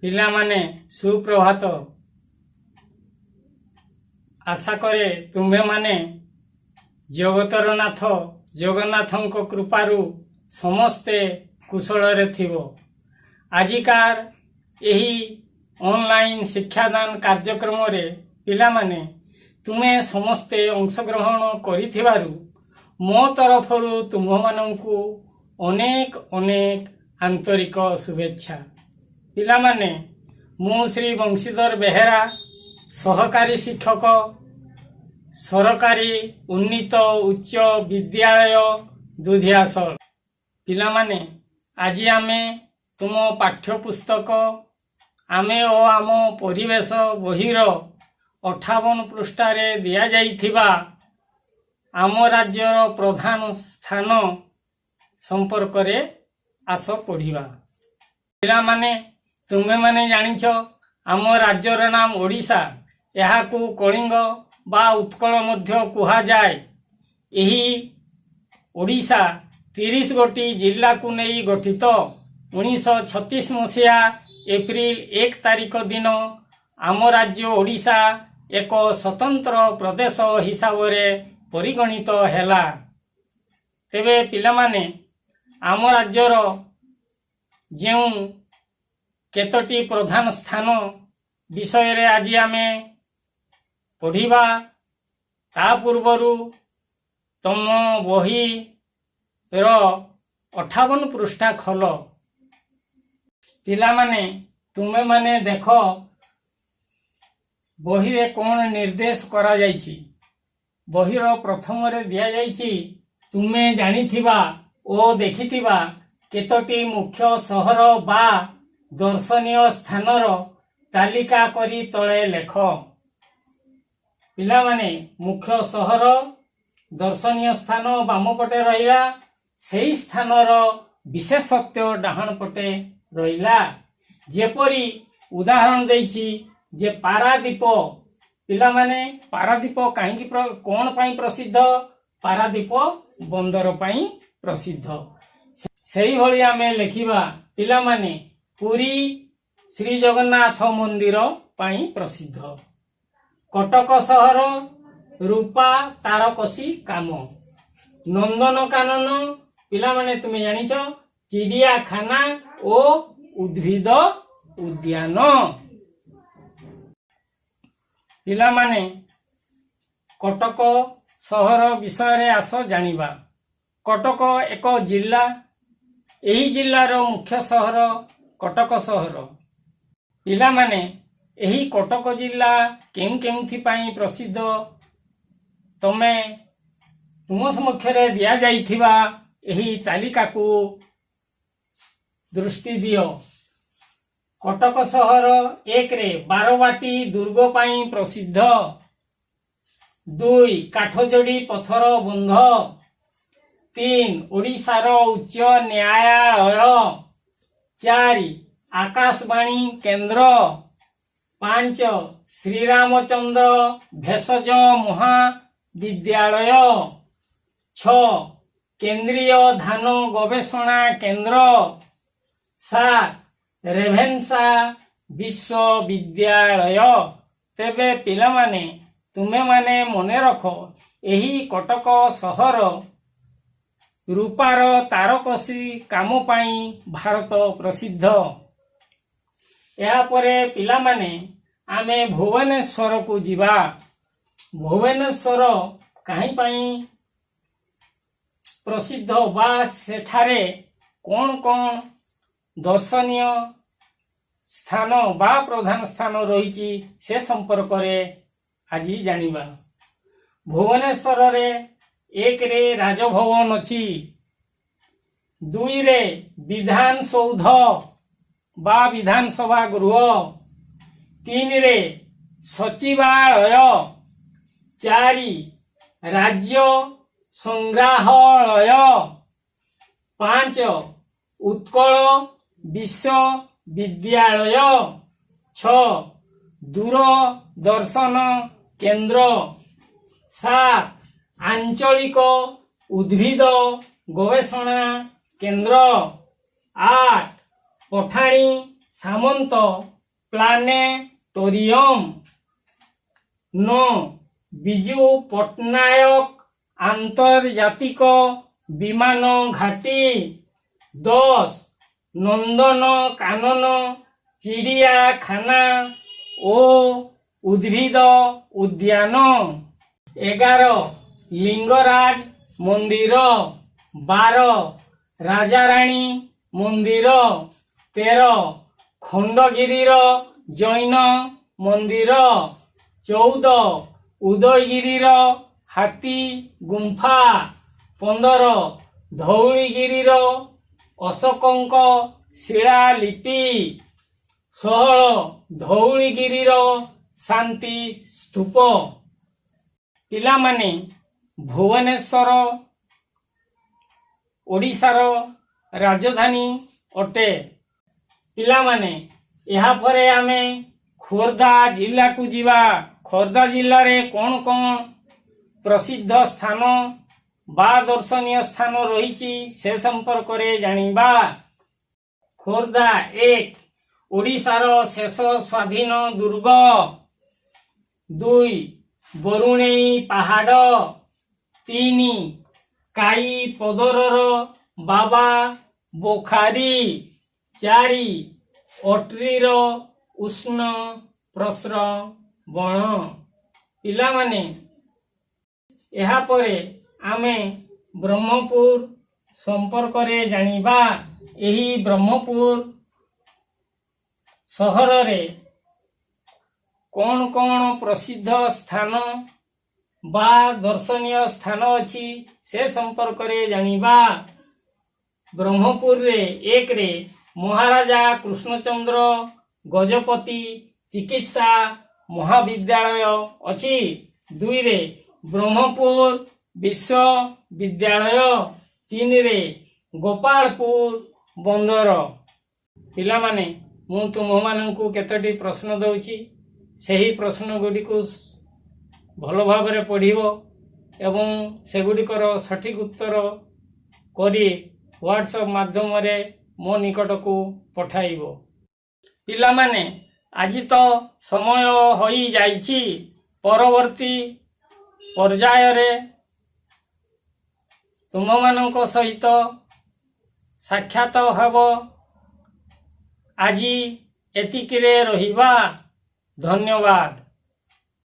ପିଲାମାନେ ସୁପ୍ରଭାତ। ଆଶା କରେ ତୁମ୍ଭେମାନେ ଜଗତର ନାଥ ଜଗନ୍ନାଥଙ୍କ କୃପାରୁ ସମସ୍ତେ କୁଶଳରେ ଥିବ। ଆଜିକାର ଏହି ଅନଲାଇନ୍ ଶିକ୍ଷାଦାନ କାର୍ଯ୍ୟକ୍ରମରେ ପିଲାମାନେ ତୁମେ ସମସ୍ତେ ଅଂଶଗ୍ରହଣ କରିଥିବାରୁ ମୋ ତରଫରୁ ତୁମ୍ଭମାନଙ୍କୁ ଅନେକ ଅନେକ ଆନ୍ତରିକ ଶୁଭେଚ୍ଛା। ପିଲାମାନେ, ମୁଁ ଶ୍ରୀ ବଂଶୀଧର ବେହେରା, ସହକାରୀ ଶିକ୍ଷକ, ସରକାରୀ ଉନ୍ନୀତ ଉଚ୍ଚ ବିଦ୍ୟାଳୟ ଦୁଧିଆସଳ। ପିଲାମାନେ, ଆଜି ଆମେ ତୁମ ପାଠ୍ୟପୁସ୍ତକ ଆମେ ଓ ଆମ ପରିବେଶ ବହିର 58 ପୃଷ୍ଠାରେ ଦିଆଯାଇଥିବା ଆମ ରାଜ୍ୟର ପ୍ରଧାନ ସ୍ଥାନ ସମ୍ପର୍କରେ ଆସ ପଢ଼ିବା। ପିଲାମାନେ, ତୁମେମାନେ ଜାଣିଛ ଆମ ରାଜ୍ୟର ନାମ ଓଡ଼ିଶା। ଏହାକୁ କଳିଙ୍ଗ ବା ଉତ୍କଳ ମଧ୍ୟ କୁହାଯାଏ। ଏହି ଓଡ଼ିଶା 30 ଗୋଟି ଜିଲ୍ଲାକୁ ନେଇ ଗଠିତ। 1936 ମସିହା ଏପ୍ରିଲ 1 ତାରିଖ ଦିନ ଆମ ରାଜ୍ୟ ଓଡ଼ିଶା ଏକ ସ୍ୱତନ୍ତ୍ର ପ୍ରଦେଶ ହିସାବରେ ପରିଗଣିତ ହେଲା। ତେବେ ପିଲାମାନେ, ଆମ ରାଜ୍ୟର ଯେଉଁ କେତୋଟି ପ୍ରଧାନ ସ୍ଥାନ ବିଷୟରେ ଆଜି ଆମେ ପଢ଼ିବା, ତା ପୂର୍ବରୁ ତମ ବହିର 58 ପୃଷ୍ଠା ଖୋଲ। ପିଲାମାନେ, ତୁମେମାନେ ଦେଖ ବହିରେ କ'ଣ ନିର୍ଦ୍ଦେଶ କରାଯାଇଛି। ବହିର ପ୍ରଥମରେ ଦିଆଯାଇଛି, ତୁମେ ଜାଣିଥିବା ଓ ଦେଖିଥିବା କେତୋଟି ମୁଖ୍ୟ ସହର ବା ଦର୍ଶନୀୟ ସ୍ଥାନର ତାଲିକା କରି ତଳେ ଲେଖ। ପିଲାମାନେ, ମୁଖ୍ୟ ସହର, ଦର୍ଶନୀୟ ସ୍ଥାନ ବାମ ପଟେ ରହିଲା, ସେହି ସ୍ଥାନର ବିଶେଷତ୍ୱ ଡାହାଣ ପଟେ ରହିଲା। ଯେପରି ଉଦାହରଣ ଦେଇଛି ଯେ ପାରାଦୀପ। ପିଲାମାନେ, ପାରାଦୀପ କାହିଁକି କ'ଣ ପାଇଁ ପ୍ରସିଦ୍ଧ? ପାରାଦୀପ ବନ୍ଦର ପାଇଁ ପ୍ରସିଦ୍ଧ। ସେଇଭଳି ଆମେ ଲେଖିବା, ପିଲାମାନେ, ପୁରୀ ଶ୍ରୀ ଜଗନ୍ନାଥ ମନ୍ଦିର ପାଇଁ ପ୍ରସିଦ୍ଧ। କଟକ ସହର ରୂପା ତାରକସି କାମ। ନନ୍ଦନକାନନ, ପିଲାମାନେ ତୁମେ ଜାଣିଛ, ଚିଡ଼ିଆଖାନା ଓ ଉଦ୍ଭିଦ ଉଦ୍ୟାନ। ପିଲାମାନେ, କଟକ ସହର ବିଷୟରେ ଆସ ଜାଣିବା। କଟକ ଏକ ଜିଲ୍ଲା। ଏହି ଜିଲ୍ଲାର ମୁଖ୍ୟ ସହର କଟକ ସହର। ପିଲାମାନେ, ଏହି କଟକ ଜିଲ୍ଲା କେଉଁଥିପାଇଁ ପ୍ରସିଦ୍ଧ? ତମେ ତୁମ ସମକ୍ଷରେ ଦିଆଯାଇଥିବା ଏହି ତାଲିକାକୁ ଦୃଷ୍ଟି ଦିଅ। କଟକ ସହର 1ରେ ବାରବାଟୀ ଦୁର୍ଗ ପାଇଁ ପ୍ରସିଦ୍ଧ। 2 କାଠଯୋଡ଼ି ପଥର ବନ୍ଧ। 3 ଓଡ଼ିଶାର ଉଚ୍ଚ ନ୍ୟାୟାଳୟ। 4 ଆକାଶବାଣୀ କେନ୍ଦ୍ର। 5 ଶ୍ରୀରାମଚନ୍ଦ୍ର ଭେଷଜ ମହାବିଦ୍ୟାଳୟ। 6 କେନ୍ଦ୍ରୀୟ ଧାନ ଗବେଷଣା କେନ୍ଦ୍ର। 7 ରେଭେନ୍ସା ବିଶ୍ୱବିଦ୍ୟାଳୟ। ତେବେ ପିଲାମାନେ, ତୁମେମାନେ ମନେ ରଖ, ଏହି କଟକ ସହର ରୂପାର ତାରକସି କାମ ପାଇଁ ଭାରତ ପ୍ରସିଦ୍ଧ। ଏହାପରେ ପିଲାମାନେ, ଆମେ ଭୁବନେଶ୍ୱରକୁ ଯିବା। ଭୁବନେଶ୍ୱର କାହିଁ ପାଇଁ ପ୍ରସିଦ୍ଧ ବା ସେଠାରେ କ'ଣ କ'ଣ ଦର୍ଶନୀୟ ସ୍ଥାନ ବା ପ୍ରଧାନ ସ୍ଥାନ ରହିଛି ସେ ସମ୍ପର୍କରେ ଆଜି ଜାଣିବା। ଭୁବନେଶ୍ୱରରେ 1ରେ ରାଜଭବନ ଅଛି। 2ରେ ବିଧାନ ସୌଧ ବା ବିଧାନସଭା ଗୃହ। 3ରେ ସଚିବାଳୟ। 4 ରାଜ୍ୟ ସଂଗ୍ରହାଳୟ। 5 ଉତ୍କଳ ବିଶ୍ୱବିଦ୍ୟାଳୟ। 6 ଦୂରଦର୍ଶନ କେନ୍ଦ୍ର। 7 ଆଞ୍ଚଳିକ ଉଦ୍ଭିଦ ଗବେଷଣା କେନ୍ଦ୍ର। 8 ପଠାଣି ସାମନ୍ତ ପ୍ଲାନେଟୋରିୟମ। 9 ବିଜୁ ପଟ୍ଟନାୟକ ଆନ୍ତର୍ଜାତିକ ବିମାନ ଘାଟି। 10 ନନ୍ଦନକାନନ ଚିଡ଼ିଆଖାନା ଓ ଉଦ୍ଭିଦ ଉଦ୍ୟାନ। 11 ଲିଙ୍ଗରାଜ ମନ୍ଦିର। 12 ରାଜାରାଣୀ ମନ୍ଦିର। 13 ଖଣ୍ଡଗିରିର ଜୈନ ମନ୍ଦିର। 14 ଉଦୟଗିରିର ହାତୀ ଗୁମ୍ଫା। 15 ଧଉଳିଗିରିର ଅଶୋକଙ୍କ ଶିଳାଲିପି। 16 ଧଉଳିଗିରିର ଶାନ୍ତି ସ୍ତୂପ। ପିଲାମାନେ, ଭୁବନେଶ୍ୱର ଓଡ଼ିଶାର ରାଜଧାନୀ ଅଟେ। ପିଲାମାନେ, ଏହାପରେ ଆମେ ଖୋର୍ଦ୍ଧା ଜିଲ୍ଲାକୁ ଯିବା। ଖୋର୍ଦ୍ଧା ଜିଲ୍ଲାରେ କ'ଣ କ'ଣ ପ୍ରସିଦ୍ଧ ସ୍ଥାନ ବା ଦର୍ଶନୀୟ ସ୍ଥାନ ରହିଛି ସେ ସମ୍ପର୍କରେ ଜାଣିବା। ଖୋର୍ଦ୍ଧା। 1 ଓଡ଼ିଶାର ଶେଷ ସ୍ୱାଧୀନ ଦୁର୍ଗ। 2 ବରୁଣେଇ ପାହାଡ଼। 3 କାଈପଦରର ବାବା ବୋଖାରୀ। 4 ଅଟ୍ରିର ଉଷ୍ଣ ପ୍ରସ୍ରବଣ। ପିଲାମାନେ, ଏହାପରେ ଆମେ ବ୍ରହ୍ମପୁର ସମ୍ପର୍କରେ ଜାଣିବା। ଏହି ବ୍ରହ୍ମପୁର ସହରରେ କ'ଣ କ'ଣ ପ୍ରସିଦ୍ଧ ସ୍ଥାନ ବା ଦର୍ଶନୀୟ ସ୍ଥାନ ଅଛି ସେ ସମ୍ପର୍କରେ ଜାଣିବା। ବ୍ରହ୍ମପୁରରେ 1ରେ ମହାରାଜା କୃଷ୍ଣଚନ୍ଦ୍ର ଗଜପତି ଚିକିତ୍ସା ମହାବିଦ୍ୟାଳୟ ଅଛି। 2ରେ ବ୍ରହ୍ମପୁର ବିଶ୍ୱବିଦ୍ୟାଳୟ। 3ରେ ଗୋପାଳପୁର ବନ୍ଦର। ପିଲାମାନେ, ମୁଁ ତୁମମାନଙ୍କୁ କେତୋଟି ପ୍ରଶ୍ନ ଦେଉଛି। ସେହି ପ୍ରଶ୍ନ ଗୁଡ଼ିକୁ ଭଲ ଭାବରେ ପଢ଼ିବ ଏବଂ ସେଗୁଡ଼ିକର ସଠିକ୍ ଉତ୍ତର କରି ହ୍ୱାଟ୍ସଆପ୍ ମାଧ୍ୟମରେ ମୋ ନିକଟକୁ ପଠାଇବ। ପିଲାମାନେ, ଆଜି ତ ସମୟ ହୋଇଯାଇଛି। ପରବର୍ତ୍ତୀ ପର୍ଯ୍ୟାୟରେ ତୁମମାନଙ୍କ ସହିତ ସାକ୍ଷାତ ହେବ। ଆଜି ଏତିକିରେ ରହିବା। ଧନ୍ୟବାଦ।